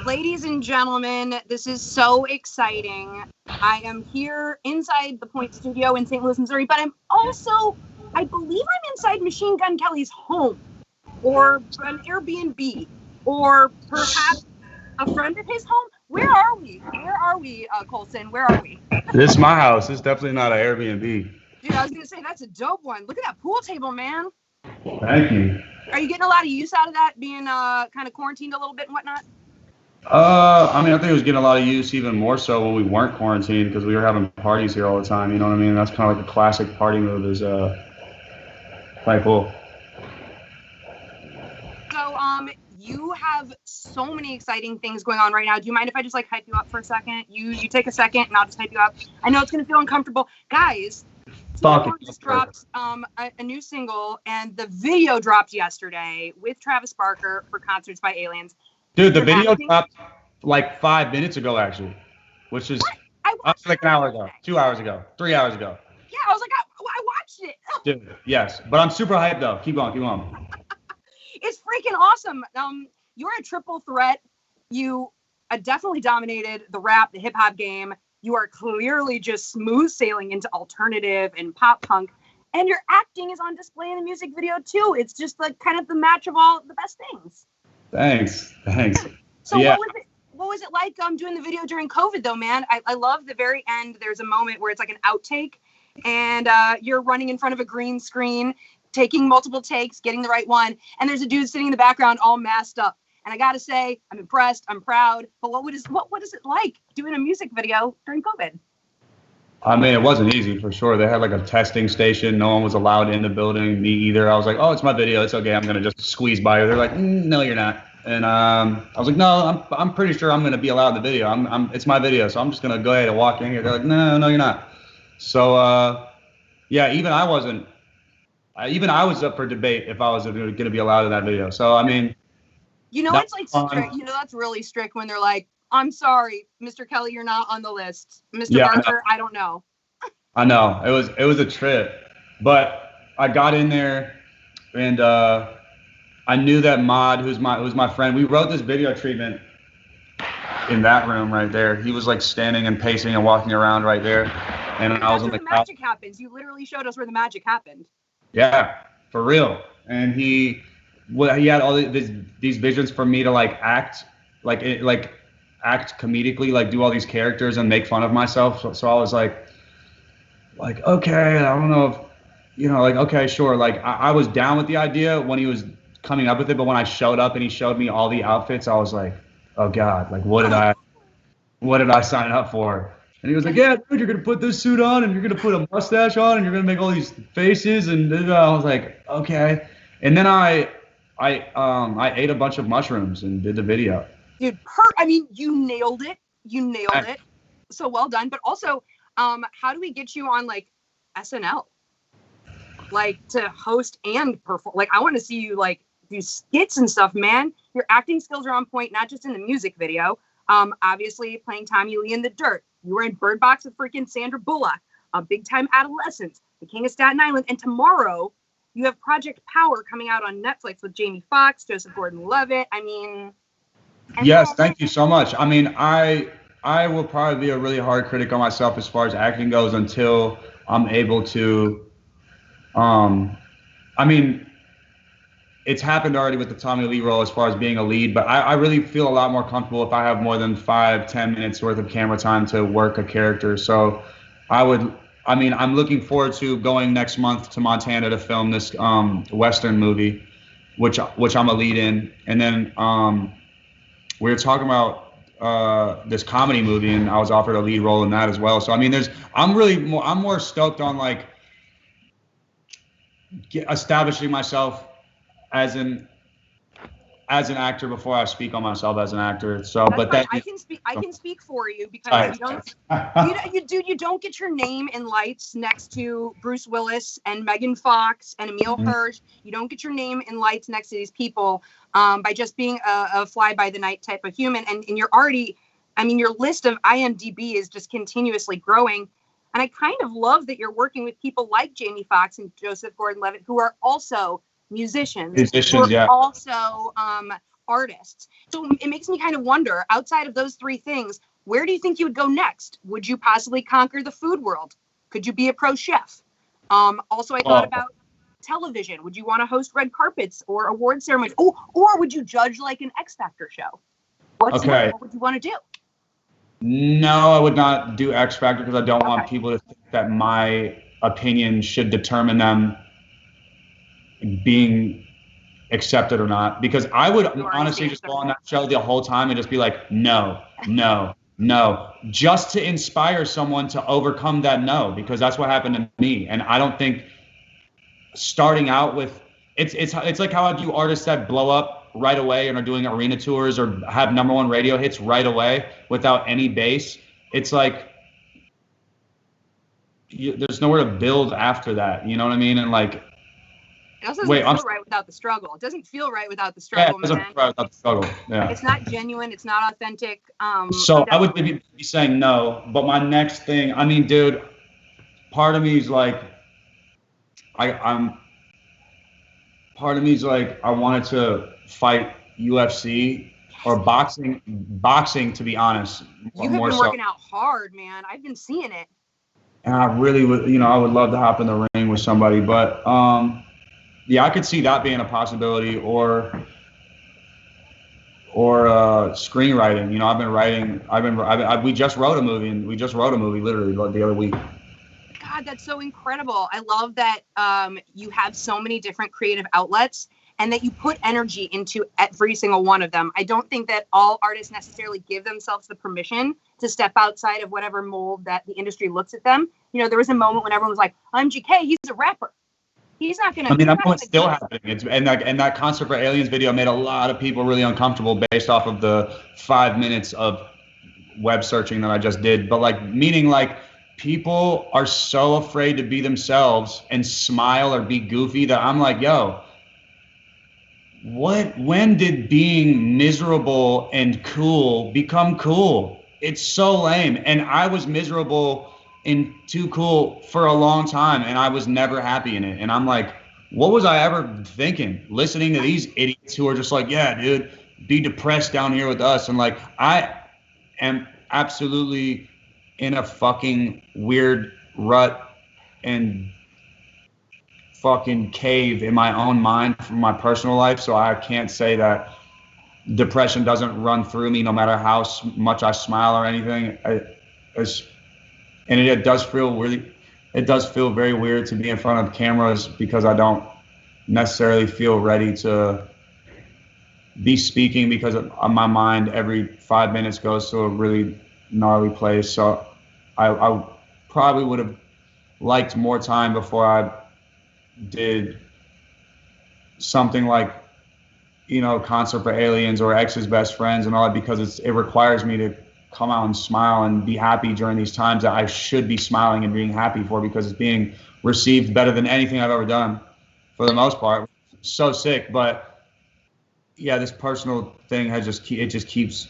Ladies and gentlemen, this is so exciting. I am here inside the Point Studio in St. Louis, Missouri, but I believe I'm inside Machine Gun Kelly's home, or an Airbnb, or perhaps a friend of his home. Where are we? Colson? Where are we? This is my house. It's definitely not an Airbnb. Dude, I was going to say, that's a dope one. Look at that pool table, man. Thank you. Are you getting a lot of use out of that, being kind of quarantined a little bit and whatnot? I think it was getting a lot of use even more so when we weren't quarantined because we were having parties here all the time. You know what I mean? That's kind of like a classic party move is quite cool. So, you have so many exciting things going on right now. Do you mind if I just hype you up for a second? You take a second and I'll just hype you up. I know it's going to feel uncomfortable. Guys, Takeover just dropped a new single, and the video dropped yesterday with Travis Barker for Concerts by Aliens. Dude, the video dropped like 5 minutes ago, actually, which is like an hour ago, 2 hours ago, 3 hours ago. Yeah, I was like, I watched it. Dude, yes, but I'm super hyped though. Keep going. It's freaking awesome. You're a triple threat. You definitely dominated the rap, the hip hop game. You are clearly just smooth sailing into alternative and pop punk, and your acting is on display in the music video too. It's just like kind of the match of all the best things. Thanks. So yeah. What was it like doing the video during COVID though, man? I love the very end. There's a moment where it's like an outtake, and you're running in front of a green screen, taking multiple takes, getting the right one, and there's a dude sitting in the background all masked up. And I gotta say, I'm impressed, I'm proud. But what is it like doing a music video during COVID? I mean, it wasn't easy for sure. They had like a testing station. No one was allowed in the building. Me either. I was like, oh, it's my video. It's okay. I'm gonna just squeeze by you. They're like, no, you're not. And I was like, no, I'm pretty sure I'm gonna be allowed in the video. It's my video, so I'm just gonna go ahead and walk in here. They're like, no, you're not. So yeah, even I was up for debate if I was gonna be allowed in that video. So I mean, it's like strict. That's really strict when they're like, I'm sorry, Mr. Kelly, you're not on the list. Mr. Barker, I don't know. I know. It was a trip. But I got in there and I knew that Mod, who's my friend, we wrote this video treatment in that room right there. He was like standing and pacing and walking around right there. And I was on the magic happens. You literally showed us where the magic happened. Yeah, for real. And he had all these visions for me to act act comedically, do all these characters and make fun of myself. So I was like, okay, I don't know if, okay, sure. I was down with the idea when he was coming up with it, but when I showed up and he showed me all the outfits, I was like, oh God, what did I sign up for? And he was like, yeah, dude, you're going to put this suit on and you're going to put a mustache on and you're going to make all these faces. And I was like, okay. And then I ate a bunch of mushrooms and did the video. Dude, you nailed it. It. So well done. But also, how do we get you on SNL? To host and perform. I want to see you do skits and stuff, man. Your acting skills are on point, not just in the music video. Obviously playing Tommy Lee in The Dirt. You were in Bird Box with freaking Sandra Bullock. Big Time Adolescence, The King of Staten Island, and tomorrow you have Project Power coming out on Netflix with Jamie Foxx, Joseph Gordon-Levitt. Yes, thank you so much. I will probably be a really hard critic on myself as far as acting goes until I'm able to. It's happened already with the Tommy Lee role as far as being a lead, but I really feel a lot more comfortable if I have more than 5-10 minutes worth of camera time to work a character. So I'm looking forward to going next month to Montana to film this Western movie, which I'm a lead in. And then we were talking about this comedy movie, and I was offered a lead role in that as well. So I'm more stoked on establishing myself as an actor before I speak on myself as an actor. So, that's fine. I can speak for you because you don't get your name in lights next to Bruce Willis and Megan Fox and Emile Hirsch. You don't get your name in lights next to these people by just being a fly by the night type of human. And you're already, your list of IMDb is just continuously growing. And I kind of love that you're working with people like Jamie Foxx and Joseph Gordon-Levitt, who are also musicians, yeah. Also artists. So it makes me kind of wonder, outside of those three things, where do you think you would go next? Would you possibly conquer the food world? Could you be a pro chef? Also, I thought about television. Would you want to host red carpets or award ceremonies? Oh, or would you judge like an X Factor show? What would you want to do? No, I would not do X Factor because I don't want people to think that my opinion should determine them being accepted or not. Because I would honestly just go on that show the whole time and just be like, no, just to inspire someone to overcome that no, because that's what happened to me. And I don't think starting out with it's like how I view artists that blow up right away and are doing arena tours or have #1 radio hits right away without any base. It's like there's nowhere to build after that. You know what I mean? And like, it also doesn't feel right without the struggle. It doesn't feel right without the struggle, man. Feel right without the struggle. Yeah. It's not genuine. It's not authentic. So I would be saying no. But my next thing, I mean, dude, part of me is like, part of me is like, I wanted to fight UFC or boxing, to be honest. You have been working out hard, man. I've been seeing it. And I really would, I would love to hop in the ring with somebody, but yeah, I could see that being a possibility, or screenwriting. I've been writing. We just wrote a movie literally the other week. God, that's so incredible. I love that you have so many different creative outlets and that you put energy into every single one of them. I don't think that all artists necessarily give themselves the permission to step outside of whatever mold that the industry looks at them. There was a moment when everyone was like, I'm GK, he's a rapper. He's not going to. I mean, that's what's still happening. And that Concert for Aliens video made a lot of people really uncomfortable based off of the 5 minutes of web searching that I just did. But meaning people are so afraid to be themselves and smile or be goofy that I'm like, yo, when did being miserable and cool become cool? It's so lame. And I was miserable and too cool for a long time, and I was never happy in it. And I'm like, what was I ever thinking? Listening to these idiots who are just like, yeah, dude, be depressed down here with us. And I am absolutely in a fucking weird rut and fucking cave in my own mind from my personal life. So I can't say that depression doesn't run through me no matter how much I smile or anything. It does feel very weird to be in front of cameras because I don't necessarily feel ready to be speaking because my mind every 5 minutes goes to a really gnarly place. So I probably would have liked more time before I did something like, Concert for Aliens or X's Best Friends and all that, because it requires me to come out and smile and be happy during these times that I should be smiling and being happy for, because it's being received better than anything I've ever done for the most part. So sick. But yeah, this personal thing keeps,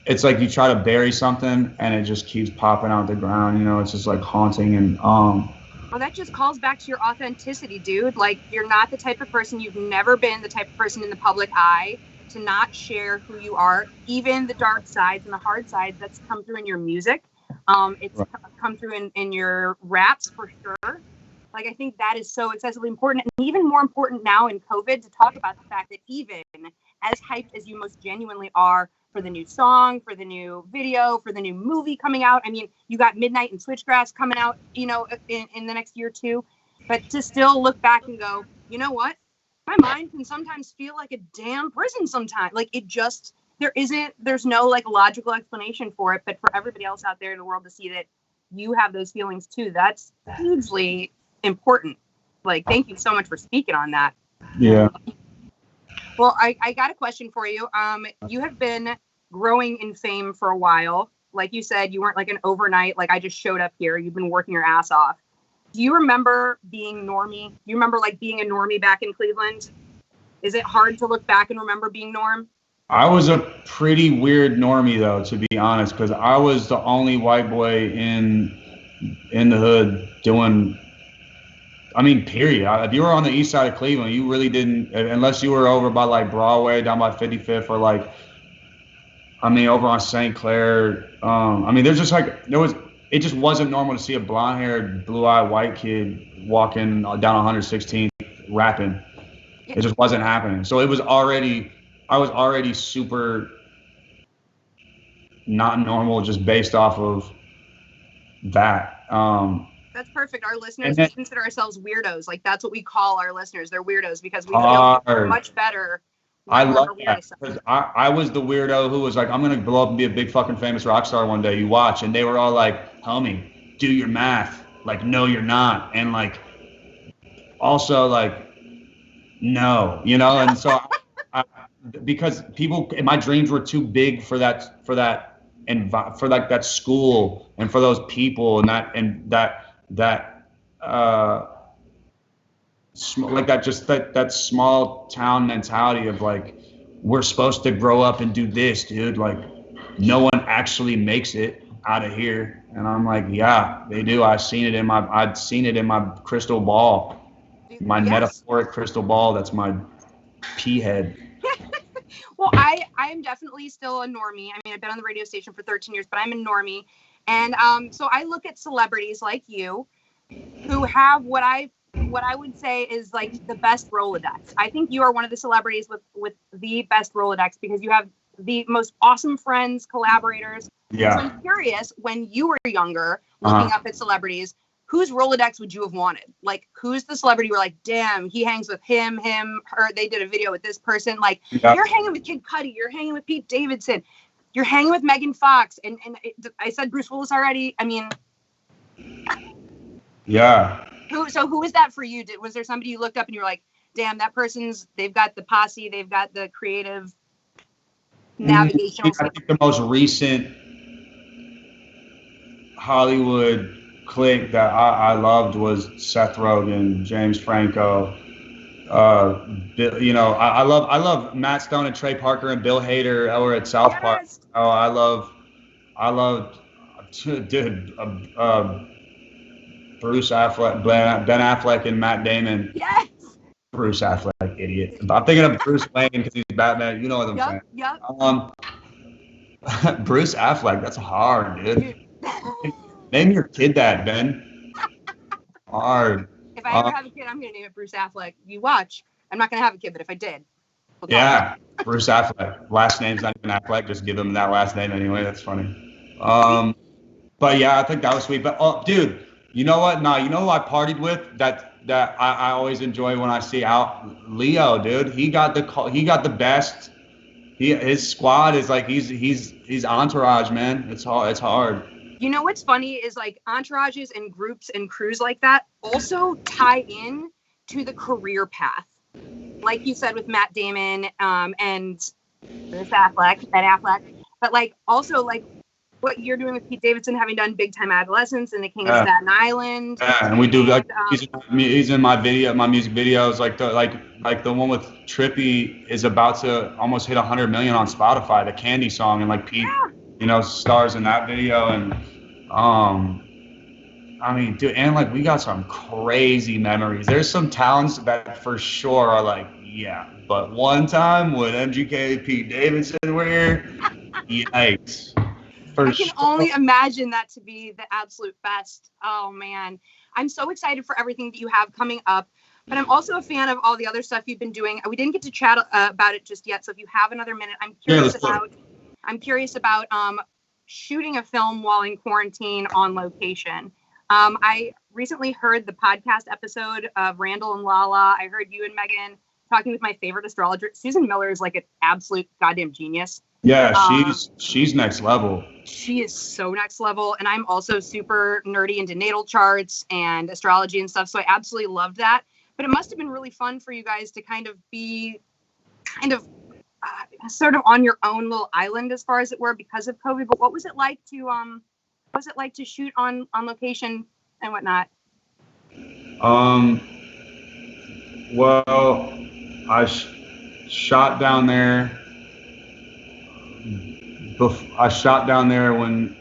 it's like you try to bury something and it just keeps popping out the ground, it's just like haunting. And well, that just calls back to your authenticity, dude. You're not the type of person, you've never been the type of person in the public eye to not share who you are, even the dark sides and the hard sides. That's come through in your music. It's come through in your raps for sure. I think that is so excessively important, and even more important now in COVID, to talk about the fact that even as hyped as you most genuinely are for the new song, for the new video, for the new movie coming out. I mean, you got Midnight and Switchgrass coming out, in the next year or two, but to still look back and go, you know what? My mind can sometimes feel like a damn prison sometimes. There's no logical explanation for it, but for everybody else out there in the world to see that you have those feelings too, that's hugely important. Thank you so much for speaking on that. Yeah. Well, I got a question for you. You have been growing in fame for a while. Like you said, you weren't an overnight, I just showed up here. You've been working your ass off. Do you remember being normie? Do you remember being a normie back in Cleveland? Is it hard to look back and remember being norm? I was a pretty weird normie though, to be honest, because I was the only white boy in the hood doing I mean, period. If you were on the east side of Cleveland, you really didn't, unless you were over by like Broadway, down by 55th, or like, I mean, over on St. Clair. I mean, there's just like, it just wasn't normal to see a blonde-haired, blue-eyed white kid walking down 116th rapping. It just wasn't happening. So I was already super not normal just based off of that. That's perfect. Our listeners, we consider ourselves weirdos. Like, that's what we call our listeners. They're weirdos because we feel much better. I love that. I was the weirdo who was like, I'm going to blow up and be a big fucking famous rock star one day. You watch. And they were all like, homie, do your math. Like, no, you're not. And like, also like, no, you know? And so because my dreams were too big for that and for like that school and for those people and that small town mentality of like, we're supposed to grow up and do this, dude. Like, no one actually makes it out of here. And I'm like, yeah, they do. I'd seen it in my crystal ball, my metaphoric crystal ball. That's my pea head. Well, I am definitely still a normie. I mean, I've been on the radio station for 13 years, but I'm a normie. And so I look at celebrities like you who have what I would say is like the best Rolodex. I think you are one of the celebrities with the best Rolodex because you have the most awesome friends, collaborators. Yeah. So I'm curious, when you were younger, looking up at celebrities, whose Rolodex would you have wanted? Like, who's the celebrity you're like, damn, he hangs with him, her, they did a video with this person. Like, you're hanging with Kid Cudi, you're hanging with Pete Davidson, you're hanging with Megan Fox, and I said Bruce Willis already. I mean, yeah. Who is that for you? Was there somebody you looked up and you're like, damn, that they've got the posse, they've got the creative navigational. I think the most recent Hollywood clique that I loved was Seth Rogen, James Franco. You know, I love Matt Stone and Trey Parker and Bill Hader over at South Park. Oh, I loved, dude, Bruce Affleck, Ben Affleck, and Matt Damon. Yes. Bruce Affleck, idiot. I'm thinking of Bruce Wayne because he's Batman. You know what I'm saying? Yep. Bruce Affleck, that's hard, dude. Name your kid that, Ben. Hard. If I ever have a kid, I'm going to name it Bruce Affleck. You watch. I'm not going to have a kid, but if I did. Yeah, Bruce Affleck. Last name's not even Affleck. Just give him that last name anyway. That's funny. But yeah, I think that was sweet. But dude, you know what? You know who I partied with that I always enjoy when I see out? Leo, dude. He got the best. His squad is like he's entourage, man. It's hard. You know what's funny is like entourages and groups and crews like that also tie in to the career path. Like you said with Matt Damon and Ben Affleck. But like also like what you're doing with Pete Davidson, having done Big Time Adolescence and The King of Staten Island. Yeah, and we do like he's in my music videos, like the one with Trippy is about to almost hit 100 million on Spotify, the Candy song, and like Pete, you know, stars in that video. And I mean, dude, and like we got some crazy memories. There's some towns that for sure are like, yeah, but one time when MGK and Pete Davidson were here, yikes. I can only imagine that to be the absolute best. Oh man, I'm so excited for everything that you have coming up, but I'm also a fan of all the other stuff you've been doing. We didn't get to chat about it just yet, so if you have another minute, I'm curious about shooting a film while in quarantine on location. I recently heard the podcast episode of Randall and Lala. I heard you and Megan talking with my favorite astrologer. Susan Miller is like an absolute goddamn genius. Yeah, she's next level. She is so next level. And I'm also super nerdy into natal charts and astrology and stuff. So I absolutely loved that. But it must have been really fun for you guys to kind of be sort of on your own little island as far as it were because of COVID. But what was it like to shoot on location and whatnot? Well, I shot down there. I shot down there when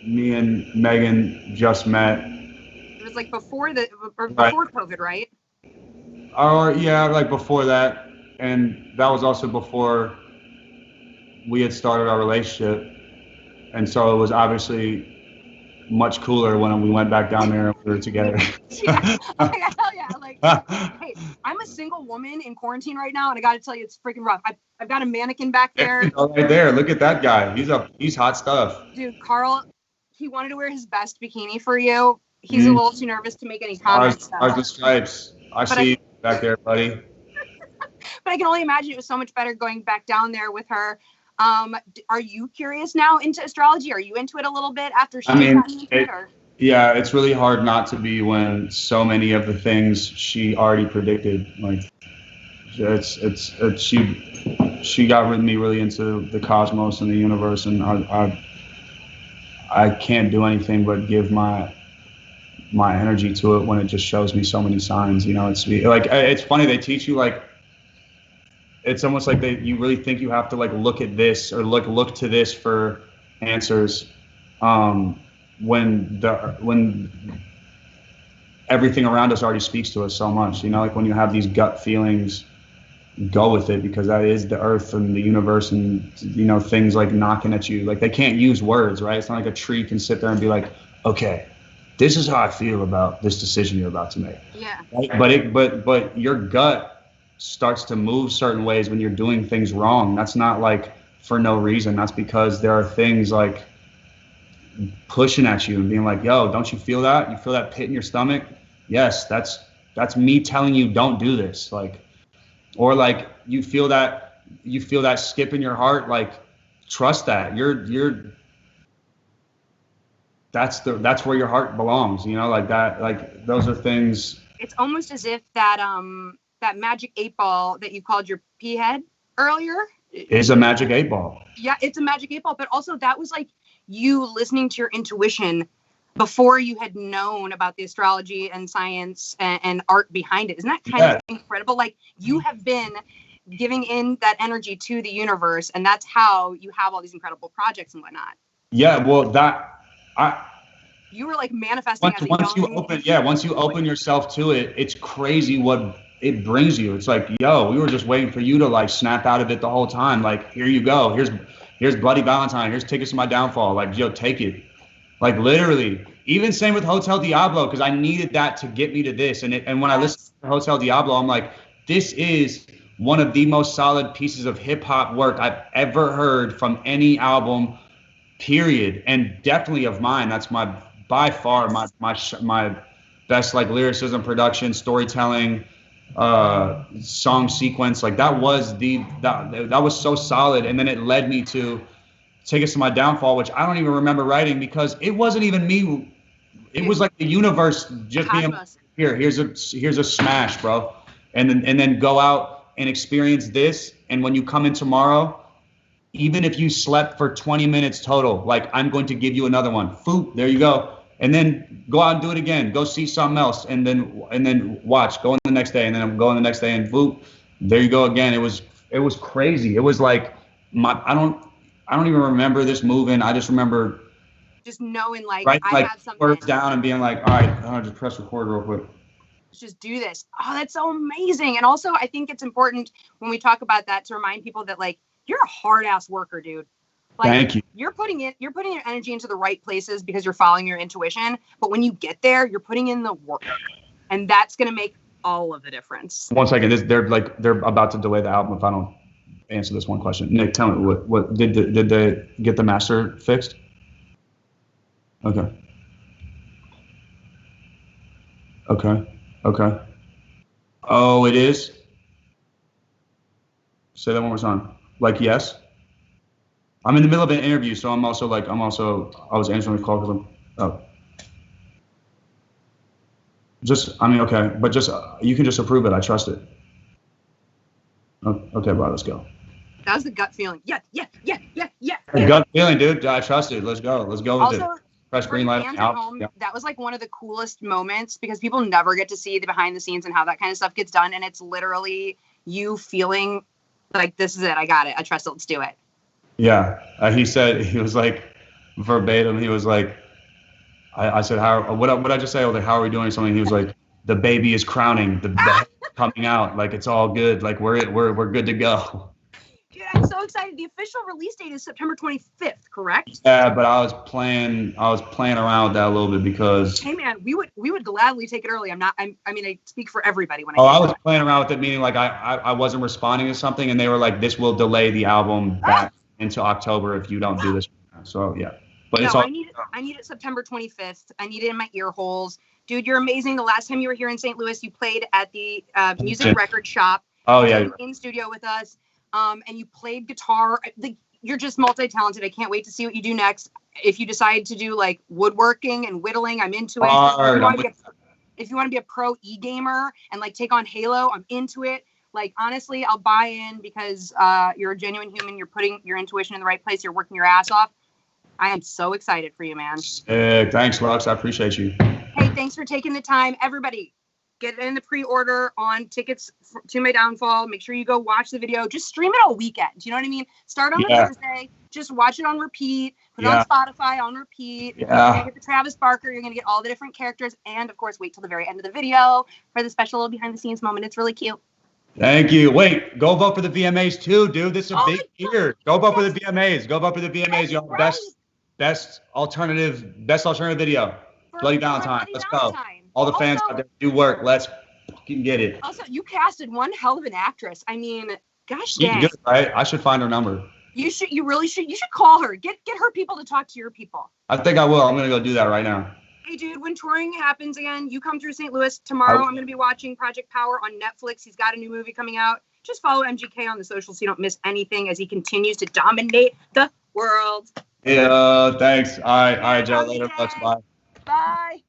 me and Megan just met. was like before the or Right. before COVID, right? Or yeah, like before that, and that was also before we had started our relationship, and so it was obviously much cooler when we went back down there and we were together. Yeah, like, hell yeah. Like, hey, I'm a single woman in quarantine right now, and I got to tell you, it's freaking rough. I've got a mannequin back there. Right there, look at that guy. He's hot stuff. Dude, Carl, he wanted to wear his best bikini for you. He's a little too nervous to make any comments. Stars and stripes. I see you back there, buddy. But I can only imagine it was so much better going back down there with her. Are you curious now into astrology? Are you into it a little bit after she got into it? Or? Yeah, it's really hard not to be when so many of the things she already predicted. Like, she got me really into the cosmos and the universe, and I can't do anything but give my energy to it when it just shows me so many signs. You know, it's like, it's funny, they teach you, like, it's almost like you really think you have to like look at this or look to this for answers, when everything around us already speaks to us so much. You know, like when you have these gut feelings, go with it, because that is the earth and the universe, and you know, things like knocking at you. Like, they can't use words, right? It's not like a tree can sit there and be like, okay, this is how I feel about this decision you're about to make. Yeah. Right? But your gut starts to move certain ways when you're doing things wrong. That's not like for no reason. That's because there are things like pushing at you and being like, yo, don't you feel that? You feel that pit in your stomach? Yes, that's me telling you don't do this. Like, or like you feel that skip in your heart, like, trust that. That's where your heart belongs, you know, like that. Like, those are things. It's almost as if that magic 8 ball that you called your pea head earlier Is a magic 8 ball. Yeah, it's a magic 8 ball, but also that was like you listening to your intuition before you had known about the astrology and science and art behind it. Isn't that kind of incredible? Like, you have been giving in that energy to the universe, and that's how you have all these incredible projects and whatnot. Yeah, well, you were like manifesting once you open yourself to it, it's crazy what it brings you. It's like, yo, we were just waiting for you to like snap out of it the whole time. Like, here you go. Here's Bloody Valentine. Here's tickets to my downfall. Like, yo, take it. Like, literally. Even same with Hotel Diablo, because I needed that to get me to this. And when I listened to Hotel Diablo, I'm like, this is one of the most solid pieces of hip hop work I've ever heard from any album, period. And definitely of mine. That's by far my best, like, lyricism, production, storytelling, song sequence. Like, that was so solid. And then it led me to Take Us to My Downfall, which I don't even remember writing, because it wasn't even me. It was like the universe just being, here's a smash, bro, and then go out and experience this. And when you come in tomorrow, even if you slept for 20 minutes total, like, I'm going to give you another one. Foop, there you go. And then go out and do it again. Go see something else, and then watch. Go in the next day, and then I'm going the next day, and boop, there you go again. It was crazy. It was like I don't even remember this moving. I just remember just knowing, like, I had something. Words down and being like, all right, I'll just press record real quick. Let's just do this. Oh, that's so amazing. And also, I think it's important when we talk about that to remind people that, like, you're a hard ass worker, dude. Like, thank you. You're putting your energy into the right places because you're following your intuition. But when you get there, you're putting in the work, and that's gonna make all of the difference. 1 second, they're about to delay the album if I don't answer this one question. Nick, tell me, what did they get the master fixed? Okay. Oh, it is? Say that one more time. Like, yes? I'm in the middle of an interview, so I was answering the call because okay, but just, you can just approve it. I trust it. Okay, bro, let's go. That was the gut feeling. Yeah. Gut feeling, dude. I trust it. Let's go with it. Press green light. That was like one of the coolest moments, because people never get to see the behind the scenes and how that kind of stuff gets done. And it's literally you feeling like, this is it. I got it. I trust it. Let's do it. Yeah. He was like, verbatim, he was like, I said, what I just say? I was like, how are we doing something? He was like, the baby is crowning, the head is coming out, like it's all good, like we're good to go. Dude, I'm so excited. The official release date is September 25th, correct? Yeah, but I was playing around with that a little bit because. Hey man, we would gladly take it early. I mean, I speak for everybody when I. Oh, I was playing around with it, meaning like I wasn't responding to something, and they were like, this will delay the album back into October if you don't do this. So yeah, but it's all. I need it September 25th. I need it in my ear holes. Dude, you're amazing. The last time you were here in St. Louis, you played at the music record shop. Oh yeah. In studio with us. And you played guitar. You're just multi-talented. I can't wait to see what you do next. If you decide to do like woodworking and whittling, I'm into it. If you want to be a pro e-gamer and like take on Halo, I'm into it. Like honestly, I'll buy in because you're a genuine human. You're putting your intuition in the right place. You're working your ass off. I am so excited for you, man. Thanks, Lux. I appreciate you. Hey, thanks for taking the time. Everybody, get in the pre-order on tickets to my downfall. Make sure you go watch the video. Just stream it all weekend. You know what I mean? Start on a Thursday. Just watch it on repeat. Put it on Spotify on repeat. You're going to get the Travis Barker. You're going to get all the different characters. And, of course, wait till the very end of the video for the special behind-the-scenes moment. It's really cute. Thank you. Wait, go vote for the VMAs, too, dude. This is a big year. Go vote for the VMAs. Go vote for the VMAs. Y'all, best alternative video. Bloody Valentine. Let's go. All the fans out there do work. Let's fucking get it. Also, you casted one hell of an actress. I mean, gosh dang. Good, right? I should find her number. You should. You really should. You should call her. Get her people to talk to your people. I think I will. I'm gonna go do that right now. Hey, dude, when touring happens again, you come through St. Louis tomorrow. I'm gonna be watching Project Power on Netflix. He's got a new movie coming out. Just follow MGK on the socials so you don't miss anything as he continues to dominate the world. Yeah. Thanks. All right, Joe. Later. Bye. Bye.